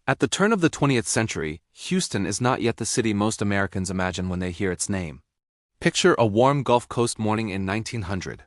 At the turn of the 20th century, Houston is not yet the city most Americans imagine when they hear its name. Picture a warm Gulf Coast morning in 1900.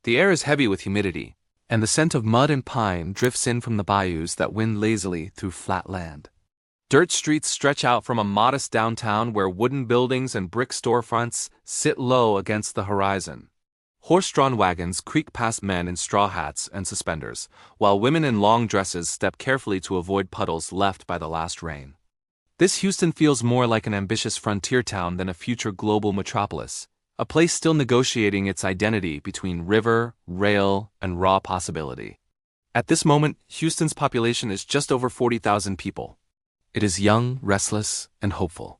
The air is heavy with humidity, and the scent of mud and pine drifts in from the bayous that wind lazily through flat land. Dirt streets stretch out from a modest downtown where wooden buildings and brick storefronts sit low against the horizon. Horse-drawn wagons creak past men in straw hats and suspenders, while women in long dresses step carefully to avoid puddles left by the last rain. This Houston feels more like an ambitious frontier town than a future global metropolis, a place still negotiating its identity between river, rail, and raw possibility. At this moment, Houston's population is just over 40,000 people. It is young, restless, and hopeful.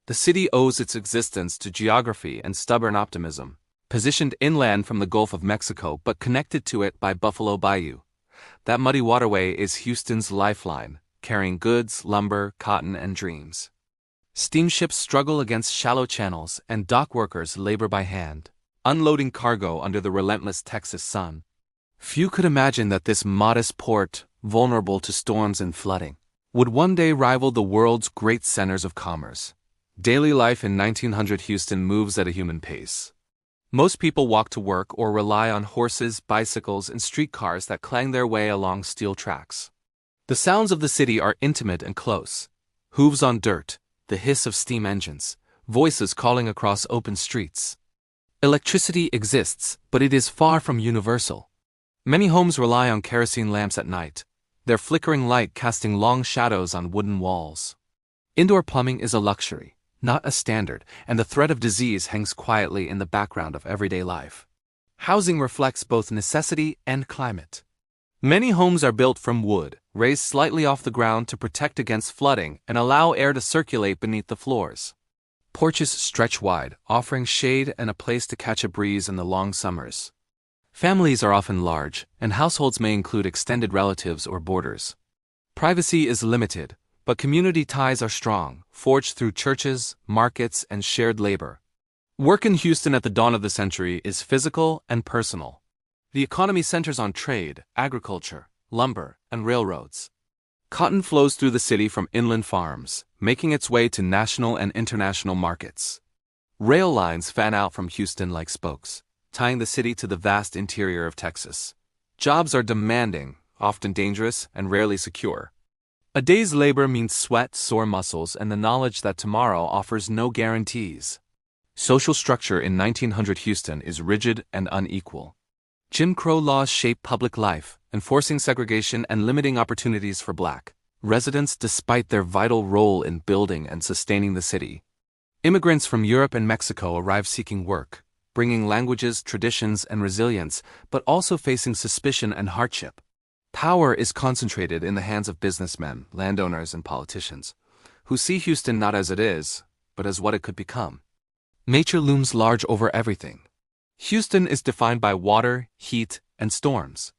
The city owes its existence to geography and stubborn optimism, positioned inland from the Gulf of Mexico but connected to it by Buffalo Bayou. That muddy waterway is Houston's lifeline, carrying goods, lumber, cotton, and dreams. Steamships struggle against shallow channels and dock workers labor by hand, unloading cargo under the relentless Texas sun. Few could imagine that this modest port, vulnerable to storms and flooding, would one day rival the world's great centers of commerce. Daily life in 1900 Houston moves at a human pace. Most people walk to work or rely on horses, bicycles, and streetcars that clang their way along steel tracks. The sounds of the city are intimate and close. Hooves on dirt, the hiss of steam engines, voices calling across open streets. Electricity exists, but it is far from universal. Many homes rely on kerosene lamps at night, their flickering light casting long shadows on wooden walls. Indoor plumbing is a luxury, not a standard, and the threat of disease hangs quietly in the background of everyday life. Housing reflects both necessity and climate. Many homes are built from wood, raised slightly off the ground to protect against flooding and allow air to circulate beneath the floors. Porches stretch wide, offering shade and a place to catch a breeze in the long summers. Families are often large, and households may include extended relatives or boarders. Privacy is limited, but community ties are strong, forged through churches, markets, and shared labor. Work in Houston at the dawn of the century is physical and personal. The economy centers on trade, agriculture, lumber, and railroads. Cotton flows through the city from inland farms, making its way to national and international markets. Rail lines fan out from Houston like spokes, tying the city to the vast interior of Texas. Jobs are demanding, often dangerous, and rarely secure. A day's labor means sweat, sore muscles, and the knowledge that tomorrow offers no guarantees. Social structure in 1900 Houston is rigid and unequal. Jim Crow laws shape public life, enforcing segregation and limiting opportunities for Black residents despite their vital role in building and sustaining the city. Immigrants from Europe and Mexico arrive seeking work, bringing languages, traditions, and resilience, but also facing suspicion and hardship. Power is concentrated in the hands of businessmen, landowners, and politicians, who see Houston not as it is, but as what it could become. Nature looms large over everything. Houston is defined by water, heat, and storms.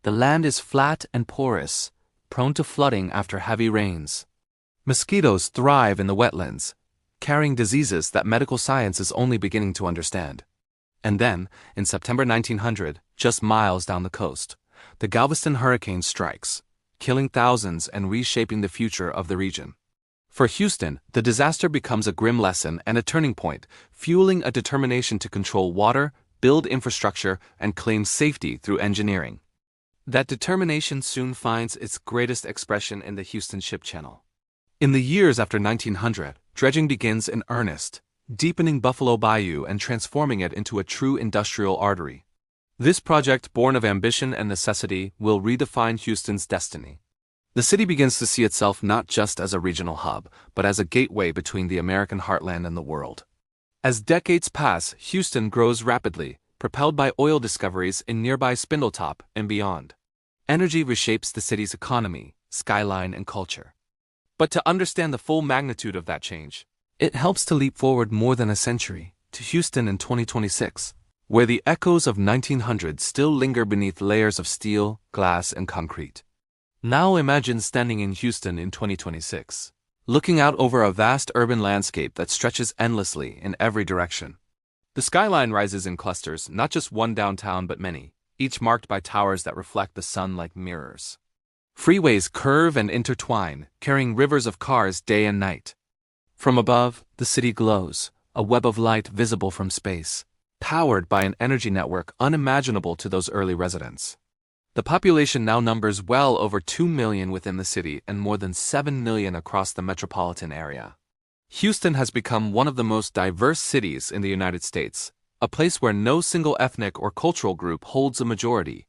The land is flat and porous, prone to flooding after heavy rains. Mosquitoes thrive in the wetlands, carrying diseases that medical science is only beginning to understand. And then, in September 1900, just miles down the coast, the Galveston hurricane strikes, killing thousands and reshaping the future of the region. For Houston, the disaster becomes a grim lesson and a turning point, fueling a determination to control water, build infrastructure, and claim safety through engineering. That determination soon finds its greatest expression in the Houston Ship Channel. In the years after 1900, dredging begins in earnest, deepening Buffalo Bayou and transforming it into a true industrial artery. This project, born of ambition and necessity, will redefine Houston's destiny. The city begins to see itself not just as a regional hub, but as a gateway between the American heartland and the world. As decades pass, Houston grows rapidly, propelled by oil discoveries in nearby Spindletop and beyond. Energy reshapes the city's economy, skyline, and culture. But to understand the full magnitude of that change, it helps to leap forward more than a century, to Houston in 2026. Where the echoes of 1900 still linger beneath layers of steel, glass, and concrete. Now imagine standing in Houston in 2026, looking out over a vast urban landscape that stretches endlessly in every direction. The skyline rises in clusters, not just one downtown but many, each marked by towers that reflect the sun like mirrors. Freeways curve and intertwine, carrying rivers of cars day and night. From above, the city glows, a web of light visible from space, powered by an energy network unimaginable to those early residents. The population now numbers well over 2 million within the city and more than 7 million across the metropolitan area. Houston has become one of the most diverse cities in the United States, a place where no single ethnic or cultural group holds a majority.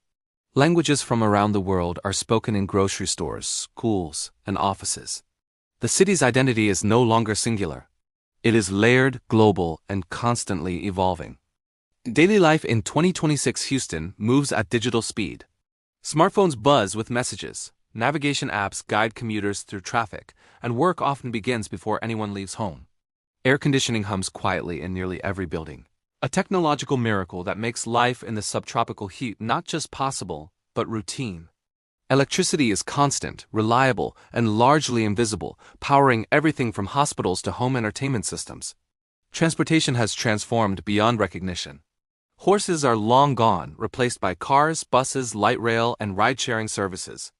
Languages from around the world are spoken in grocery stores, schools, and offices. The city's identity is no longer singular. It is layered, global, and constantly evolving. Daily life in 2026 Houston moves at digital speed. Smartphones buzz with messages, navigation apps guide commuters through traffic, and work often begins before anyone leaves home. Air conditioning hums quietly in nearly every building, a technological miracle that makes life in the subtropical heat not just possible, but routine. Electricity is constant, reliable, and largely invisible, powering everything from hospitals to home entertainment systems. Transportation has transformed beyond recognition. Horses are long gone, replaced by cars, buses, light rail, and ride-sharing services.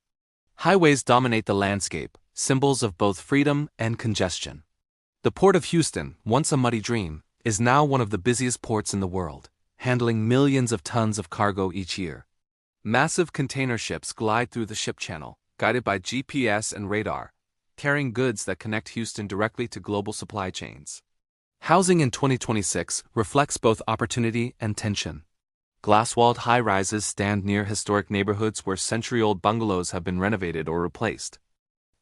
Highways dominate the landscape, symbols of both freedom and congestion. The Port of Houston, once a muddy dream, is now one of the busiest ports in the world, handling millions of tons of cargo each year. Massive container ships glide through the ship channel, guided by GPS and radar, carrying goods that connect Houston directly to global supply chains. Housing in 2026 reflects both opportunity and tension. Glass-walled high-rises stand near historic neighborhoods where century-old bungalows have been renovated or replaced.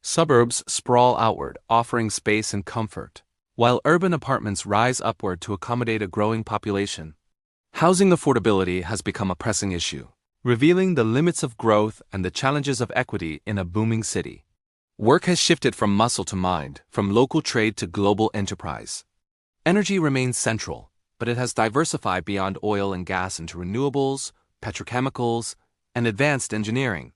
Suburbs sprawl outward, offering space and comfort, while urban apartments rise upward to accommodate a growing population. Housing affordability has become a pressing issue, revealing the limits of growth and the challenges of equity in a booming city. Work has shifted from muscle to mind, from local trade to global enterprise. Energy remains central, but it has diversified beyond oil and gas into renewables, petrochemicals, and advanced engineering.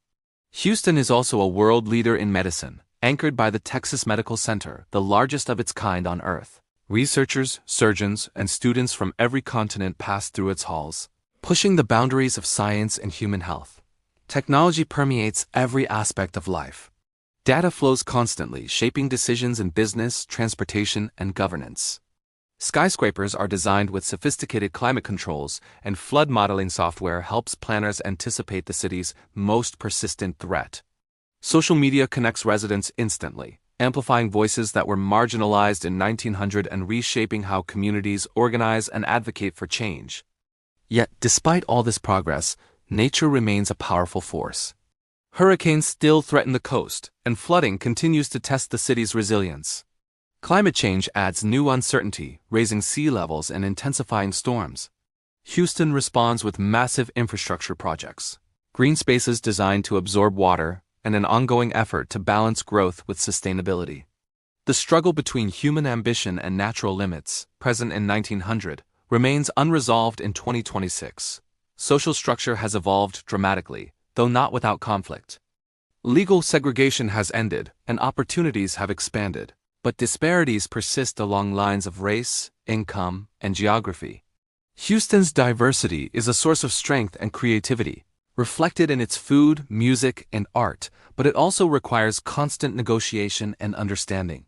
Houston is also a world leader in medicine, anchored by the Texas Medical Center, the largest of its kind on Earth. Researchers, surgeons, and students from every continent pass through its halls, pushing the boundaries of science and human health. Technology permeates every aspect of life. Data flows constantly, shaping decisions in business, transportation, and governance. Skyscrapers are designed with sophisticated climate controls, and flood modeling software helps planners anticipate the city's most persistent threat. Social media connects residents instantly, amplifying voices that were marginalized in 1900 and reshaping how communities organize and advocate for change. Yet, despite all this progress, nature remains a powerful force. Hurricanes still threaten the coast, and flooding continues to test the city's resilience. Climate change adds new uncertainty, raising sea levels and intensifying storms. Houston responds with massive infrastructure projects, green spaces designed to absorb water, and an ongoing effort to balance growth with sustainability. The struggle between human ambition and natural limits, present in 1900, remains unresolved in 2026. Social structure has evolved dramatically, though not without conflict. Legal segregation has ended, and opportunities have expanded, but disparities persist along lines of race, income, and geography. Houston's diversity is a source of strength and creativity, reflected in its food, music, and art, but it also requires constant negotiation and understanding.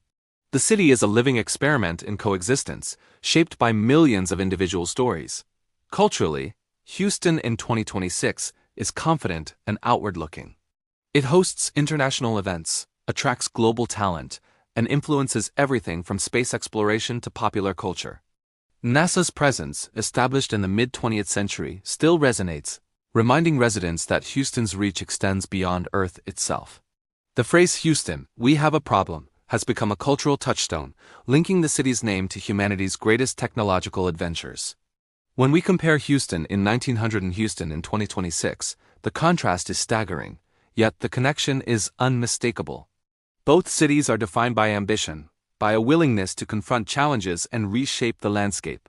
The city is a living experiment in coexistence, shaped by millions of individual stories. Culturally, Houston in 2026 is confident and outward-looking. It hosts international events, attracts global talent, and influences everything from space exploration to popular culture. NASA's presence, established in the mid-20th century, still resonates, reminding residents that Houston's reach extends beyond Earth itself. The phrase "Houston, we have a problem" has become a cultural touchstone, linking the city's name to humanity's greatest technological adventures. When we compare Houston in 1900 and Houston in 2026, the contrast is staggering, yet the connection is unmistakable. Both cities are defined by ambition, by a willingness to confront challenges and reshape the landscape.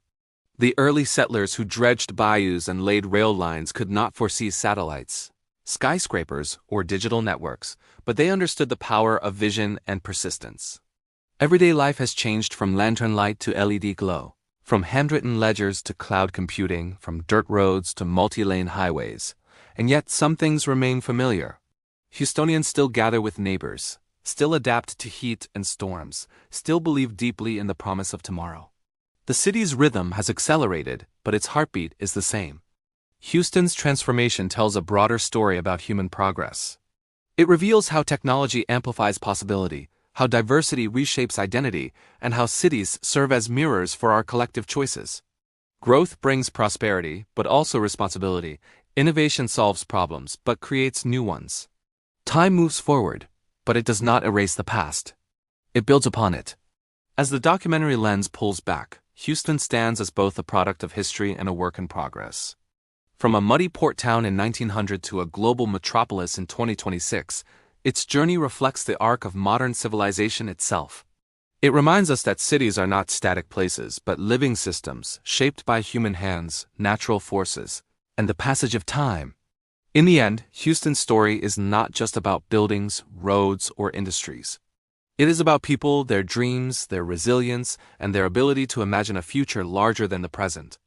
The early settlers who dredged bayous and laid rail lines could not foresee satellites, skyscrapers, or digital networks, but they understood the power of vision and persistence. Everyday life has changed from lantern light to LED glow, from handwritten ledgers to cloud computing, from dirt roads to multi-lane highways, and yet some things remain familiar. Houstonians still gather with neighbors, still adapt to heat and storms, still believe deeply in the promise of tomorrow. The city's rhythm has accelerated, but its heartbeat is the same. Houston's transformation tells a broader story about human progress. It reveals how technology amplifies possibility, how diversity reshapes identity, and how cities serve as mirrors for our collective choices. Growth brings prosperity, but also responsibility. Innovation solves problems, but creates new ones. Time moves forward, but it does not erase the past. It builds upon it. As the documentary lens pulls back, Houston stands as both a product of history and a work in progress. From a muddy port town in 1900 to a global metropolis in 2026, its journey reflects the arc of modern civilization itself. It reminds us that cities are not static places but living systems shaped by human hands, natural forces, and the passage of time. In the end, Houston's story is not just about buildings, roads, or industries. It is about people, their dreams, their resilience, and their ability to imagine a future larger than the present.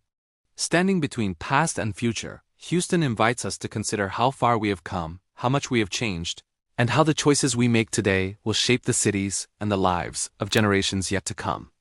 Standing between past and future, Houston invites us to consider how far we have come, how much we have changed, and how the choices we make today will shape the cities and the lives of generations yet to come.